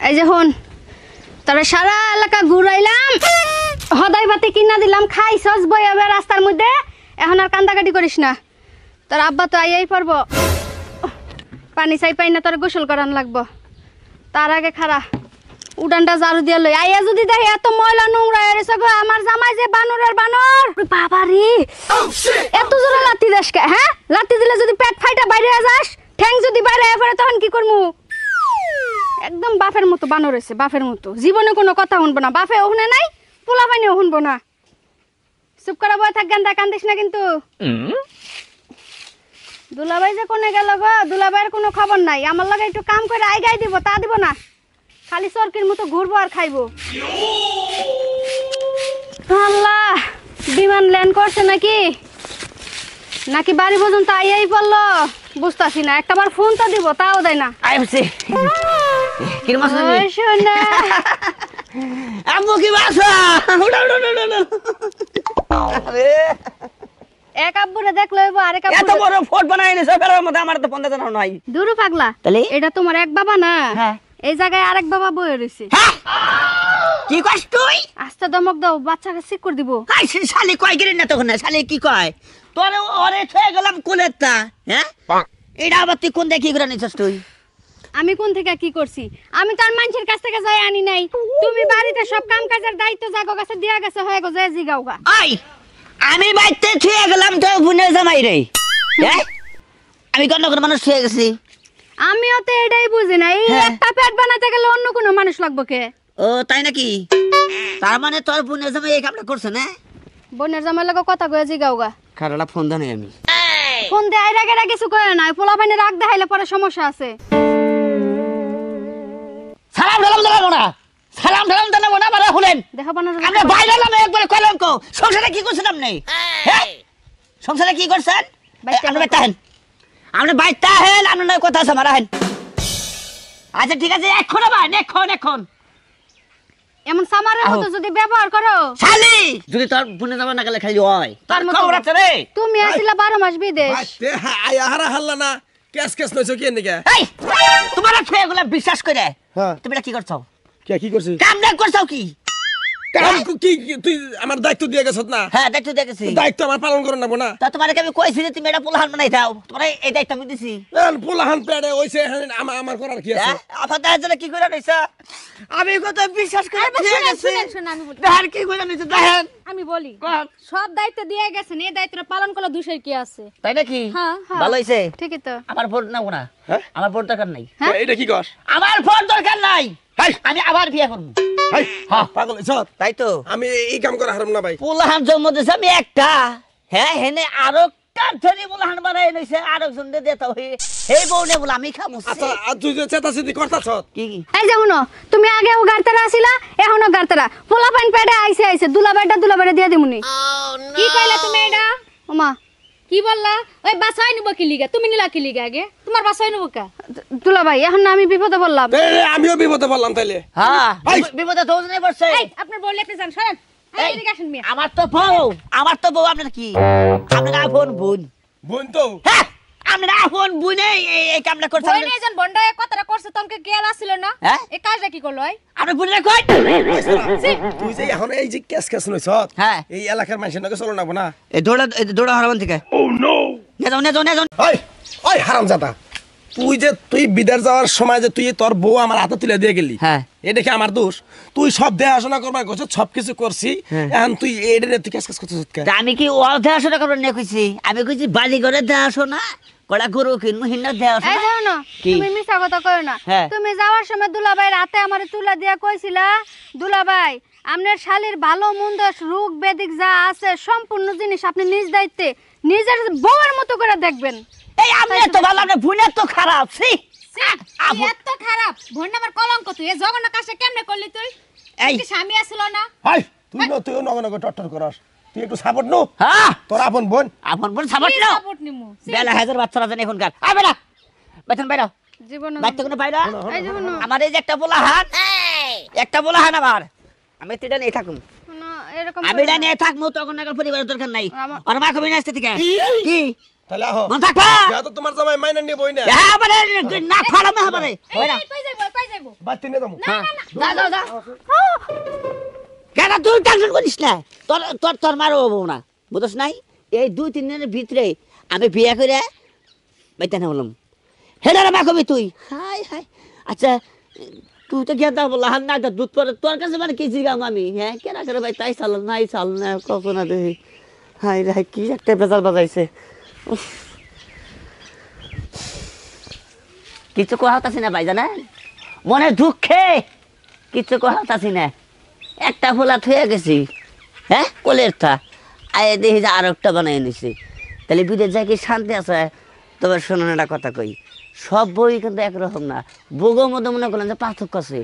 এই যে হন তবে সারা এলাকা ঘুরাইলাম, হদাই বাতি কিনা দিলাম, খাইছস বইয়াবে রাস্তার মধ্যে, এখন আর কান্দাকাটি করিস না। তোর আব্বা তো আইয়াই পারবো, পানি চাই পাই না, তোর গোসল করান লাগবো। তার আগে খারা উডানটা ঝাড়ু দিয়ে লই আইয়া যদি দেখে এত ময়লা নোংরা এসে গো, আমার জামাই যে বানরের বানর। বাবা রে এত জোরে লাত্তি দেশ কে? হ্যাঁ, লাত্তি দিলে যদি পেট ফাইটা বাইরে যাস, ঠ্যাং যদি বাইরে পড়ে তখন কি করবো? একদম বাপের মতো বানর হয়েছে, বাপের মতো। জীবনে কোনো কথা শুনবো না, বাপে ওখানে নাই, পোলা পানিও শুনবো না। চুপ করে বয়ে থাক, গান্দা কান্দিস না কিন্তু। দুলাভাই যে কোনে গেল গো, দুলাভাইয়ের কোনো খবর নাই। আমার লগে একটু কাম করে আইগাই দিব, তা দিব না, খালি চরকির মতো ঘুরবো আর খাইবো। আল্লাহ, বিমান ল্যান্ড করছে নাকি নাকি বাড়ি পর্যন্ত আইয়াই পড়লো বুঝতাছি না। একটাবার ফোন তো দিব, তাও দেয় না। আইছি কি মাছ ওই শোনা আম্মু কি মাছ? উড়া উড়া উড়া আরে এক আব্বুরে দেখলো আরেক আব্বু এত বড় ফট বানাই নিছে ফেরার মধ্যে, আমার তো 50 জন নাই। দূরু পাগলা, তাহলে এটা তোমার এক বাবা না? হ্যাঁ। এই জায়গায় আরেক বাবা বয়ে রইছে। কি কইছ তুই? আস্তে দমক দাও, বাচ্চাকে সিক করে দিব। আই শালি কই গেলি না তখন? শালি কি কয় তোরে? ওরে ছয়ে গেলাম কোলেরটা। হ্যাঁ, এটা আবার তুই কোন দেখি করে নিছস তুই? আমি কোন থেকে কি করছি? আমি তার মানুষের কাছ থেকে যাই আনি নাই। তুমি বাড়িতে সব কাম কাজের দায়িত্ব জাগো কাছে দিয়া গেছে, হয়ে গো যে জিগাওগা। আই আমি বাইতে ছয়ে গেলাম তো বুনে জামাই রে। হ্যাঁ, আমি কোন কোন মানুষ ছয়ে গেছি? আমিও তো এটাই বুঝি না, এই একটা পেট বানাতে গেলে অন্য কোনো মানুষ লাগবে কে? ও তাই নাকি? তার মানে তোর বুনে জামাই এই কামটা করছে না? বোনের জামাই লাগে কথা কয়ে জিগাওগা। খারাপ ফোন দাও আমি। ফোন দিয়ে আইরা গেরা কিছু করে না, পোলা পানি রাগ দেখাইলে পরে সমস্যা আছে। সালাম সালাম জানাবো না, সালাম সালাম জানাবো না, মানে হলেন দেখা বানা আমরা বাইরে নামে একবার কলঙ্ক। সংসারে কি করছেন আপনি? হ্যাঁ, সংসারে কি করছেন? আপনি বাইতে হেন, আপনি বাইতে হেন, আপনার নয় কথা আছে মারা হেন। আচ্ছা ঠিক আছে, এখন আবার এখন এমন সামারের মতো যদি ব্যবহার করো শালি, যদি তোর বুনে যাবে না গেলে খালি হয় তার খবর আছে রে। তুমি আসিলা 12 মাস বিদেশ। তে আয়া হারা হাল্লা না, কেস কেস নইছো কি এনিকে? এই তোমার ছয়ে গুলা বিশ্বাস করে হ্যাঁ। তুমি কি করছো? কি করছিস? কাম না করছো কি? কি তুই আমার দায়িত্ব দিয়ে গেছত না? হ্যাঁ, দায়িত্ব দেখেছি। দায়িত্ব আমার পালন করে নেবো না? তা তোমার আমি কইছি যে তুমি এটা পোলাহান বানাই দাও, তোমার এই দায়িত্ব আমি দিছি। পোলাহান পেড়ে ওইছে, আমার করার কি আছে? আপনার দেখা যাচ্ছে কি করে নিছে? আমি কত বিশ্বাস করে শুনেন, আমি বলি। দেখেন কি করে নিছে, দেখেন। আমি বলি, কোন? সব দায়িত্ব দিয়ে গেছেন, এই দায়িত্বটা পালন করলে দোষের কি আছে? তাই নাকি? হ্যাঁ, হ্যাঁ। ভালো হইছে। ঠিকই তো। আমার ভোট নাও না। হ্যাঁ? আমার ভোট দরকার নাই। হ্যাঁ? এটা কি কর? আমার ভোট দরকার নাই। হাই আমি আবার বিয়ে করব। হাই হ্যাঁ। পাগল হইছত? তাই তো আমি এই কাম করা হারাম না ভাই। পোলাহান জন্ম দিছে আমি একটা। হ্যাঁ, হেনে আরো কাঠেরি পোলাহান বানাই নিছে, আরেকজন দে দেতা হই। এই বউনে বলে আমি খামু। আচ্ছা, আর তুই যে চেতাচেতি করতাছত কি এই যে শুনো, তুমি আগেও গারতারা আসিলা, এখনো গারতারা। পোলা পাইন পেড়ে আইছে দুলাবাইটা দিয়ে দিমুনি। কি কইলা তুমি এটা? ওমা কি বললা? ওই বাসায় নিব কি লিগা? তুমি নিলা কি লিগা? আগে তোমার বাসায় নিব কা? দুলাভাই এখন না আমি বিপদে বললাম। আমিও বিপদে বললাম তাইলে। হ্যাঁ, এই! বিপদে তো নেই পড়ছে। এই আপনার বললে আপনি জান সরেন। এই এদিকে আসেন মিয়া। আমার তো বউ, আপনার কি? আপনার আপন বোন। বোন তো হ্যাঁ, আপনার আপন বোন এই কামটা করছে। বই নেই জান বন্ডায় কথাটা করছে, তোমাকে গেল আসিল না? হ্যাঁ? এই কাজটা কি করলো? আপনার বোনের কই? তুই যে এখন এই যে কেস কেস নইছত, হ্যাঁ। এই এলাকার মানুষের নাকি চলো না না? এই দৌড়া হারাবান থেকে। ও নো! নে যাও। ওই ওই হারামজাদা, তুই বিদেশ যাওয়ার সময় যে তুই তোর বউ আমার হাতে তুলে দিয়ে গেলি, হ্যাঁ। এটা কি আমার দোষ? তুই সব দেখাশোনা করবার করছিস, সবকিছু করছি, হ্যাঁ। এখন তুই এটা নিয়ে তুই কেস কেস করছিস কেন? তা আমি কি ওর দেখাশোনা করবো নিয়ে কইছি? আমি কইছি বাড়ি ঘরে দেখাশোনা, কড়া গরু কিনবো, হিন্না এই দেখাশোনা। যাও না, কি? তুমি মিছা কথা কইও না। হ্যাঁ। তুমি যাওয়ার সময় দুলাভাই রাতে আমারে তুলা দিয়া কইছিলা, দুলাভাই আপনার শালীর ভালো মন্দ রোগ বেদিক যা আছে সম্পূর্ণ জিনিস আপনি নিজ দায়িত্বে নিজের বউয়ের মতো করে দেখবেন। এই আমি তো ভালো, আপনার বোনের তো খারাপ। তুই এত খারাপ, বোন আমার কলঙ্ক। তুই এই জঘন্য কাজটা কেমনে করলি? তুই এই কি স্বামী আসিল না? হাই তুইও নগনগ টট্টর করস, তুই একটু সাপোর্ট নো। হ্যাঁ, তোর আপন বোন আপন বোন সাপোর্ট কি নাও। সাপোর্ট নিমু? বেলা হাজার বাচ্চারা জানে এখনকার। আয় বেলা, বেতন বাইরা, জীবন বাচ্চা কোনো বাইরা। এই জীবন আমার এই যে একটা পোলাহান, আমার আমি তো এটা নিয়ে থাকুম। না এরকম আমি এটা নিয়ে থাকবো, তখন এখন পরিবারের দরকার নাই। আমার- আর মা কবি না আসতে থেকে কি তাহলে আহ মন থাকবা। তো তোমার জামাই মাইনা নিয়ে বই না। হ্যাঁ, মানে না ফাড়ামে হবে। এই কই যাইবো? যাইবো বাচ্চা নিয়ে যাবো হ্যাঁ যা যা কেন তুই টেনশন করিস না তোর তোর তোর মারো হবো না বুঝছ নাই এই 2-3 দিনের ভিতরে আমি বিয়ে করে বাইতে না বললাম হেডারে মা কবি তুই হাই হাই আচ্ছা তুই তো গেন্দা বললা হান না দুধ পরে তোর কাছে মানে কি জিগাম আমি হ্যাঁ কেনা করে ভাই তাই চাল নাই চাল না কখন না দেখি হাই রে কি একটা বেজাল বাজাইছে উফ। কিছু কোহাতাছি না ভাই জানেন মনে দুঃখে কিছু কোহাতাছি না একটা ফোলা থুয়ে গেছি হ্যাঁ কোলের থা আয়ে দেখি যে আর একটা বানাই নিছি তাহলে বিদেশ যাই কি শান্তি আছে তবে শোনো একটা কথা কই সব বই কিন্তু একরকম না বগো মধ্যে মনে করলেন যে পার্থক্য আছে